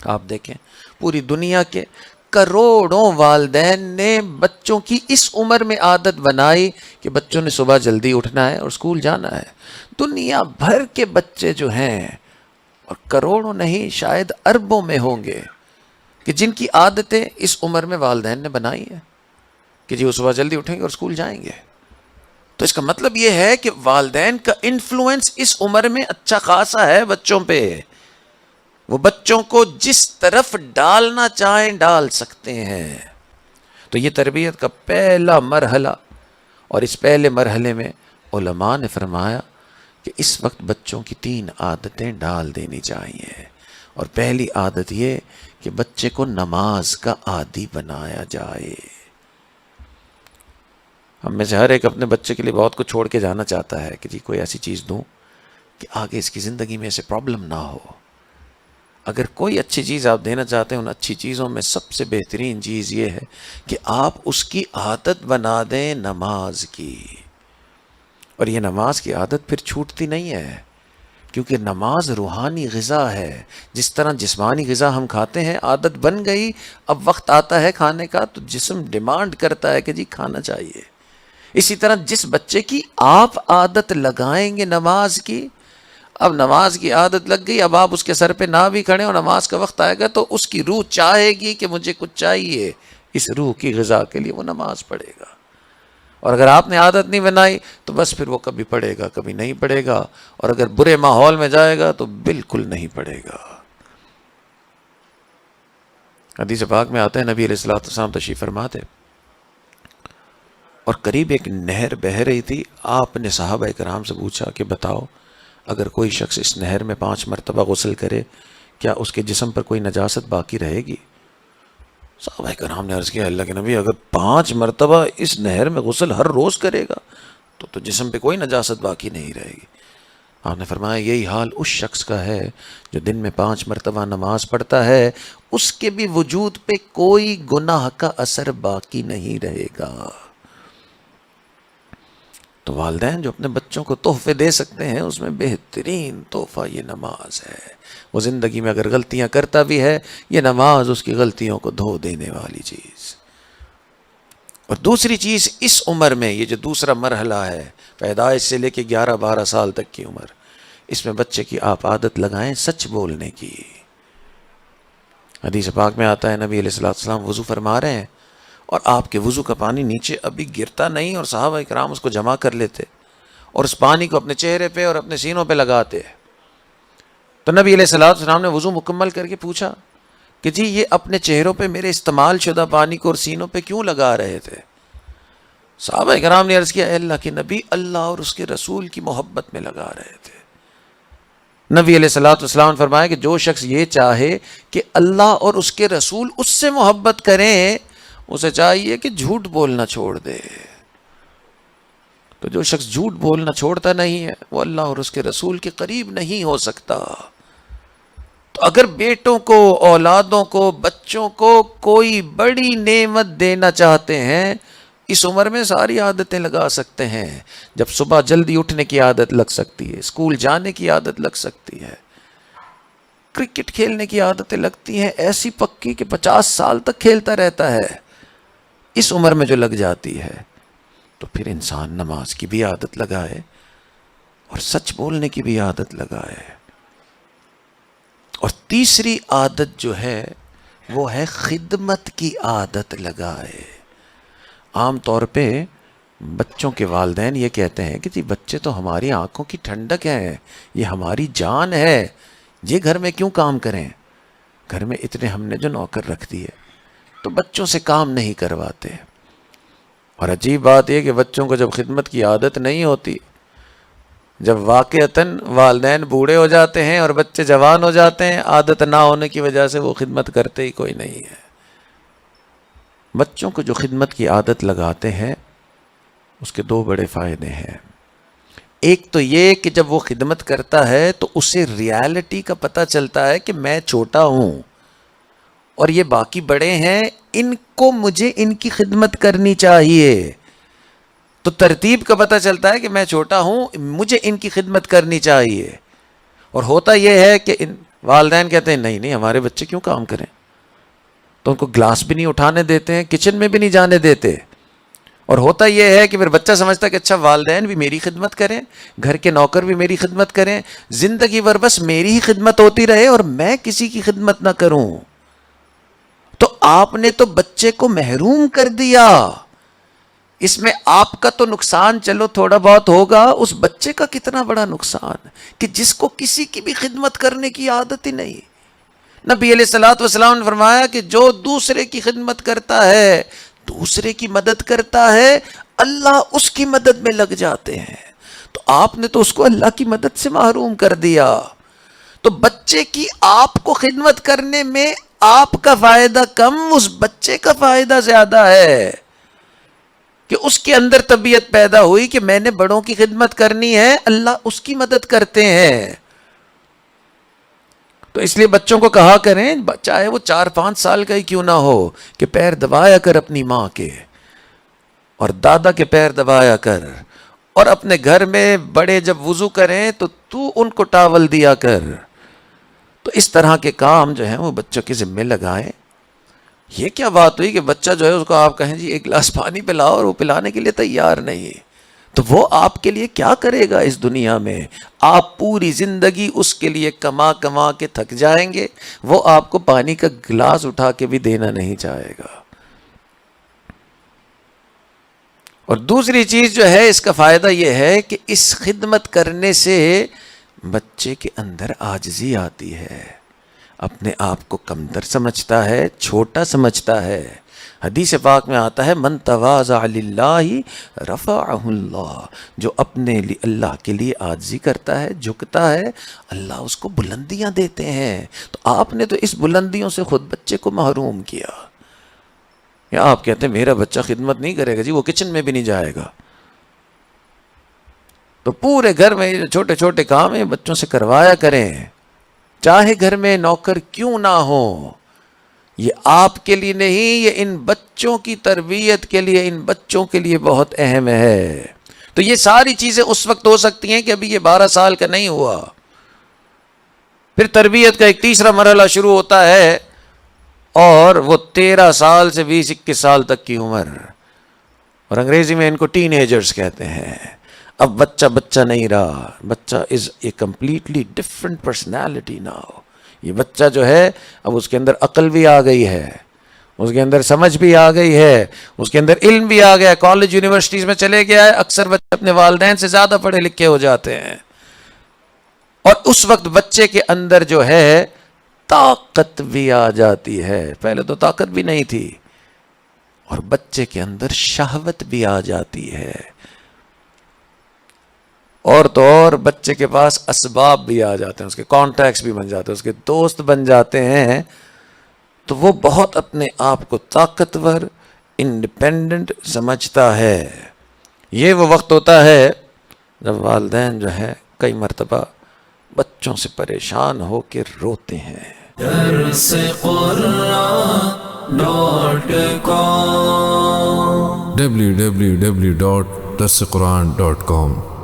آپ دیکھیں پوری دنیا کے کروڑوں والدین نے بچوں کی اس عمر میں عادت بنائی کہ بچوں نے صبح جلدی اٹھنا ہے اور اسکول جانا ہے. دنیا بھر کے بچے جو ہیں، اور کروڑوں نہیں شاید اربوں میں ہوں گے، کہ جن کی عادتیں اس عمر میں والدین نے بنائی ہیں کہ جی وہ صبح جلدی اٹھیں گے اور اسکول جائیں گے. تو اس کا مطلب یہ ہے کہ والدین کا انفلوئنس اس عمر میں اچھا خاصا ہے بچوں پہ. وہ بچوں کو جس طرف ڈالنا چاہیں ڈال سکتے ہیں. تو یہ تربیت کا پہلا مرحلہ، اور اس پہلے مرحلے میں علماء نے فرمایا کہ اس وقت بچوں کی 3 عادتیں ڈال دینی چاہیے. اور پہلی عادت یہ کہ بچے کو نماز کا عادی بنایا جائے. ہم میں سے ہر ایک اپنے بچے کے لیے بہت کچھ چھوڑ کے جانا چاہتا ہے کہ جی کوئی ایسی چیز دوں کہ آگے اس کی زندگی میں ایسے پرابلم نہ ہو. اگر کوئی اچھی چیز آپ دینا چاہتے ہیں، ان اچھی چیزوں میں سب سے بہترین چیز یہ ہے کہ آپ اس کی عادت بنا دیں نماز کی. اور یہ نماز کی عادت پھر چھوٹتی نہیں ہے، کیونکہ نماز روحانی غذا ہے. جس طرح جسمانی غذا ہم کھاتے ہیں، عادت بن گئی، اب وقت آتا ہے کھانے کا تو جسم ڈیمانڈ کرتا ہے کہ جی کھانا چاہیے. اسی طرح جس بچے کی آپ عادت لگائیں گے نماز کی، اب نماز کی عادت لگ گئی، اب آپ اس کے سر پہ نہ بھی کھڑے اور نماز کا وقت آئے گا تو اس کی روح چاہے گی کہ مجھے کچھ چاہیے. اس روح کی غذا کے لیے وہ نماز پڑھے گا. اور اگر آپ نے عادت نہیں بنائی تو بس پھر وہ کبھی پڑھے گا کبھی نہیں پڑھے گا، اور اگر برے ماحول میں جائے گا تو بالکل نہیں پڑھے گا. حدیث پاک میں آتا ہے نبی علیہ الصلوۃ والسلام تشریف فرما تھے اور قریب ایک نہر بہہ رہی تھی. آپ نے صحابہ کرام سے پوچھا کہ بتاؤ اگر کوئی شخص اس نہر میں 5 مرتبہ غسل کرے کیا اس کے جسم پر کوئی نجاست باقی رہے گی؟ صحابہ کرام نے عرض کیا اللہ کے نبی اگر 5 مرتبہ اس نہر میں غسل ہر روز کرے گا تو جسم پہ کوئی نجاست باقی نہیں رہے گی. آپ نے فرمایا یہی حال اس شخص کا ہے جو دن میں 5 مرتبہ نماز پڑھتا ہے، اس کے بھی وجود پہ کوئی گناہ کا اثر باقی نہیں رہے گا. تو والدین جو اپنے بچوں کو تحفے دے سکتے ہیں اس میں بہترین تحفہ یہ نماز ہے. وہ زندگی میں اگر غلطیاں کرتا بھی ہے، یہ نماز اس کی غلطیوں کو دھو دینے والی چیز. اور دوسری چیز اس عمر میں، یہ جو دوسرا مرحلہ ہے پیدائش سے لے کے 11-12 سال تک کی عمر، اس میں بچے کی آپ عادت لگائیں سچ بولنے کی. حدیث پاک میں آتا ہے نبی علیہ الصلوۃ والسلام وضو فرما رہے ہیں اور آپ کے وضو کا پانی نیچے ابھی گرتا نہیں، اور صحابہ کرام اس کو جمع کر لیتے اور اس پانی کو اپنے چہرے پہ اور اپنے سینوں پہ لگاتے. تو نبی علیہ الصلوۃ والسلام نے وضو مکمل کر کے پوچھا کہ جی یہ اپنے چہروں پہ میرے استعمال شدہ پانی کو اور سینوں پہ کیوں لگا رہے تھے؟ صحابہ کرام نے عرض کیا اے اللہ کے نبی اللہ اور اس کے رسول کی محبت میں لگا رہے تھے. نبی علیہ الصلوۃ والسلام نے فرمایا کہ جو شخص یہ چاہے کہ اللہ اور اس کے رسول اس سے محبت کریں، اسے چاہیے کہ جھوٹ بولنا چھوڑ دے. تو جو شخص جھوٹ بولنا چھوڑتا نہیں ہے وہ اللہ اور اس کے رسول کے قریب نہیں ہو سکتا. تو اگر بیٹوں کو، اولادوں کو، بچوں کو کوئی بڑی نعمت دینا چاہتے ہیں، اس عمر میں ساری عادتیں لگا سکتے ہیں. جب صبح جلدی اٹھنے کی عادت لگ سکتی ہے، اسکول جانے کی عادت لگ سکتی ہے، کرکٹ کھیلنے کی عادتیں لگتی ہیں ایسی پکی کہ 50 سال تک کھیلتا رہتا ہے. اس عمر میں جو لگ جاتی ہے تو پھر انسان نماز کی بھی عادت لگائے اور سچ بولنے کی بھی عادت لگائے. اور تیسری عادت جو ہے وہ ہے خدمت کی عادت لگائے. عام طور پہ بچوں کے والدین یہ کہتے ہیں کہ جی بچے تو ہماری آنکھوں کی ٹھنڈک ہیں، یہ ہماری جان ہے، یہ گھر میں کیوں کام کریں؟ گھر میں اتنے ہم نے جو نوکر رکھ دیے تو بچوں سے کام نہیں کرواتے. اور عجیب بات یہ کہ بچوں کو جب خدمت کی عادت نہیں ہوتی، جب واقعتاً والدین بوڑھے ہو جاتے ہیں اور بچے جوان ہو جاتے ہیں، عادت نہ ہونے کی وجہ سے وہ خدمت کرتے ہی کوئی نہیں ہے. بچوں کو جو خدمت کی عادت لگاتے ہیں اس کے 2 بڑے فائدے ہیں. ایک تو یہ کہ جب وہ خدمت کرتا ہے تو اسے ریالٹی کا پتہ چلتا ہے کہ میں چھوٹا ہوں اور یہ باقی بڑے ہیں، ان کو مجھے ان کی خدمت کرنی چاہیے. تو ترتیب کا پتہ چلتا ہے کہ میں چھوٹا ہوں، مجھے ان کی خدمت کرنی چاہیے. اور ہوتا یہ ہے کہ والدین کہتے ہیں نہیں نہیں ہمارے بچے کیوں کام کریں، تو ان کو گلاس بھی نہیں اٹھانے دیتے ہیں، کچن میں بھی نہیں جانے دیتے. اور ہوتا یہ ہے کہ پھر بچہ سمجھتا ہے کہ اچھا والدین بھی میری خدمت کریں، گھر کے نوکر بھی میری خدمت کریں، زندگی بھر بس میری ہی خدمت ہوتی رہے اور میں کسی کی خدمت نہ کروں. تو آپ نے تو بچے کو محروم کر دیا. اس میں آپ کا تو نقصان چلو تھوڑا بہت ہوگا، اس بچے کا کتنا بڑا نقصان کہ جس کو کسی کی بھی خدمت کرنے کی عادت ہی نہیں. نبی علیہ الصلوۃ والسلام نے فرمایا کہ جو دوسرے کی خدمت کرتا ہے، دوسرے کی مدد کرتا ہے، اللہ اس کی مدد میں لگ جاتے ہیں. تو آپ نے تو اس کو اللہ کی مدد سے محروم کر دیا. تو بچے کی آپ کو خدمت کرنے میں آپ کا فائدہ کم، اس بچے کا فائدہ زیادہ ہے کہ اس کے اندر طبیعت پیدا ہوئی کہ میں نے بڑوں کی خدمت کرنی ہے، اللہ اس کی مدد کرتے ہیں. تو اس لیے بچوں کو کہا کریں، چاہے وہ 4-5 سال کا ہی کیوں نہ ہو، کہ پیر دبایا کر اپنی ماں کے اور دادا کے پیر دبایا کر، اور اپنے گھر میں بڑے جب وضو کریں تو ان کو ٹاول دیا کر. تو اس طرح کے کام جو ہیں وہ بچوں کے ذمہ لگائیں. یہ کیا بات ہوئی کہ بچہ جو ہے اس کو آپ کہیں جی ایک گلاس پانی پلاؤ اور وہ پلانے کے لیے تیار نہیں، تو وہ آپ کے لیے کیا کرے گا اس دنیا میں؟ آپ پوری زندگی اس کے لیے کما کما کے تھک جائیں گے، وہ آپ کو پانی کا گلاس اٹھا کے بھی دینا نہیں چاہے گا. اور دوسری چیز جو ہے اس کا فائدہ یہ ہے کہ اس خدمت کرنے سے بچے کے اندر عاجزی آتی ہے، اپنے آپ کو کمتر سمجھتا ہے، چھوٹا سمجھتا ہے. حدیث پاک میں آتا ہے من تواضع للہ رفعہ اللہ، جو اپنے لیے اللہ کے لیے عاجزی کرتا ہے، جھکتا ہے، اللہ اس کو بلندیاں دیتے ہیں. تو آپ نے تو اس بلندیوں سے خود بچے کو محروم کیا. یا آپ کہتے ہیں میرا بچہ خدمت نہیں کرے گا جی، وہ کچن میں بھی نہیں جائے گا. تو پورے گھر میں چھوٹے چھوٹے کام ہیں بچوں سے کروایا کریں، چاہے گھر میں نوکر کیوں نہ ہو. یہ آپ کے لیے نہیں، یہ ان بچوں کی تربیت کے لیے، ان بچوں کے لیے بہت اہم ہے. تو یہ ساری چیزیں اس وقت ہو سکتی ہیں کہ ابھی یہ 12 سال کا نہیں ہوا. پھر تربیت کا ایک تیسرا مرحلہ شروع ہوتا ہے اور وہ 13 سال سے 20-21 سال تک کی عمر، اور انگریزی میں ان کو ٹین ایجرز کہتے ہیں. اب بچہ نہیں رہا، بچہ is a completely different personality now. یہ بچہ جو ہے اب اس کے اندر عقل بھی آ گئی ہے، اس کے اندر سمجھ بھی آ گئی ہے، اس کے اندر علم بھی آ گیا، کالج یونیورسٹیز میں چلے گیا ہے. اکثر بچے اپنے والدین سے زیادہ پڑھے لکھے ہو جاتے ہیں، اور اس وقت بچے کے اندر جو ہے طاقت بھی آ جاتی ہے. پہلے تو طاقت بھی نہیں تھی، اور بچے کے اندر شہوت بھی آ جاتی ہے. اور تو اور بچے کے پاس اسباب بھی آ جاتے ہیں، اس کے کانٹیکٹس بھی بن جاتے ہیں، اس کے دوست بن جاتے ہیں. تو وہ بہت اپنے آپ کو طاقتور، انڈیپینڈنٹ سمجھتا ہے. یہ وہ وقت ہوتا ہے جب والدین جو ہے کئی مرتبہ بچوں سے پریشان ہو کے روتے ہیں. www.darsequran.com